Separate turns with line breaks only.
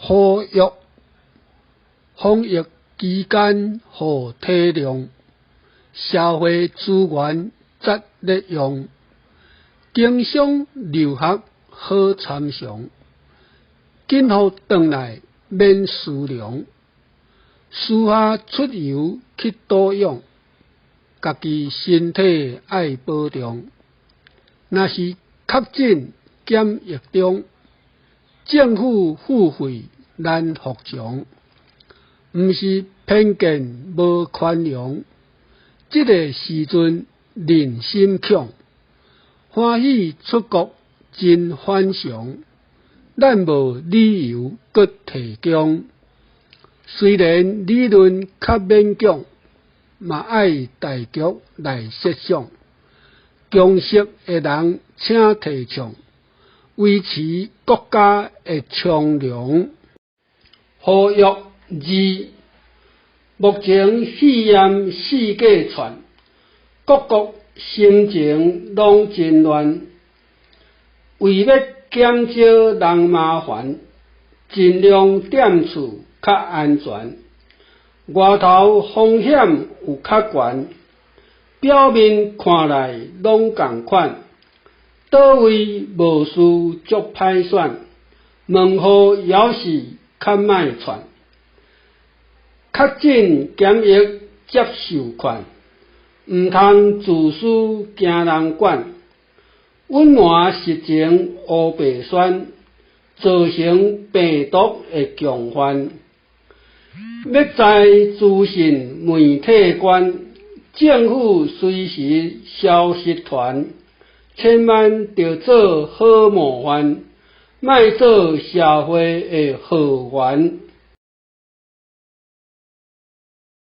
呼吁防疫期间互体谅，社会资源责利用，经商留学好参详，今后回来免思量，私下出游去多用，家己身体爱保重。若是确诊检疫中，政府付费难服从，毋是偏见无宽容。这个时阵人心强，欢喜出国真反常，咱无理由搁提供。虽然理论较勉强，嘛爱大局来设想。强势的人请提倡，维持国家的昌隆。呼吁二，目前肺炎世界传，各国心情拢真乱，为要减少人麻烦，尽量踮厝较安全。外头风险有较悬，表面看来拢同款，倒位无事足歹选，问号也是较莫传。确诊检疫接受款，毋通自私惊人管，隐瞒实情乌白宣，造成病毒的强患。要在资讯媒体观，政府随时消息传，千万着做好模范，莫做社会的好玩。